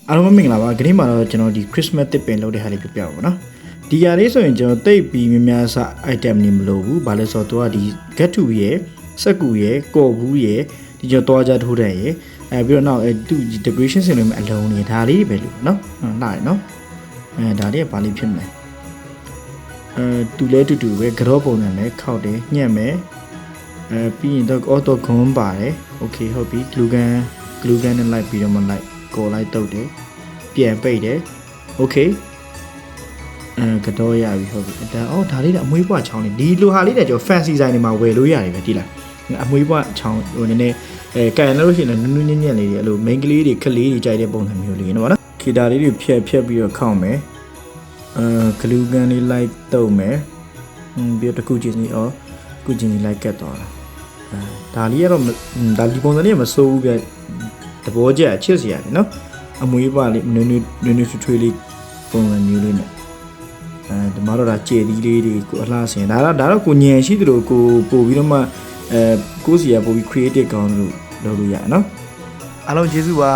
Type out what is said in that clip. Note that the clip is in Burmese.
အားလုံးမင်္ဂလာပါခရီးမှာတော့ကျွန်တော်ဒီ Christmas တစ်ပင်လုပ်တဲ့ဟာလေးပြပြပါနော်ဒီຢာလေးဆိုရင်ကျွန်တော်တိတ်ပြီးများများစ item နေမလို့ဘူးဘာလဲဆိုတော့သူကဒီ get to ရဲ့စက်ကူရဲ့ကော်ဘူးရဲ့ဒီကျွန်တော်သွားကြထိုးတဲ့ရဲ့ပြီးတော့နောက်သူ decoration ဆင်လို့အလုံးနေဒါလေးပဲလို့နော်လှရနော်ဒါလေးကဘာလေးဖြစ်မလဲတူလဲတူပဲကြောပုံစံနဲ့ခောက်တယ်ညှက်မယ်ပြီးရင်တော့ auto ခွန်ပါတယ် okay ဟုတ်ပြီ glue gun နဲ့လိုက်ပြီးတော့မှလိုက်ကိုလိုက်တုတ်တယ်ပြန်ပိတ်တယ် okay ကတော့ရပြီဟုတ်ပြီဒါလေးကအမွေးပွားချောင်းလေးဒီလိုဟာလေးတဲ့ကျွန်တော် fancy design တွေမှာဝယ်လို့ရတယ်ပဲဒီလားအမွေးပွားချောင်းဟိုနည်းနည်းကန်လို့ရှိရင်နူးနူးညံ့ညံ့လေးတွေအဲ့လို main ကလေးတွေခလေးတွေကြိုက်တဲ့ပုံစံမျိုးလေးနော်ဗောနော်ခီတာလေးတွေဖြတ်ပြီးတော့ခောက်မယ်glue gun လေးလိုက်တုတ်မယ်ပြီးတော့တစ်ခုချင်းစီခုချင်းစီလိုက်ကတ်သွားတာဒါလေးကတော့ဒါဒီပုံစံလေးမစိုးဘူးပြတဘောကျချစ်စရာလေနော်အမွေးပွားလေးနွေးထွေးလေးပုံစံမျိုးလေးနဲ့ဒီမှာတော့ဒါကျေသီးလေးတွေကိုအလှဆင်ဒါတော့ကိုညံရှိသလိုကိုပို့ပြီးတော့မှကိုစီရပို့ပြီး creative ကောင်းလို့လုပ်လို့ရတယ်နော်အားလုံးကျေးဇူးပါ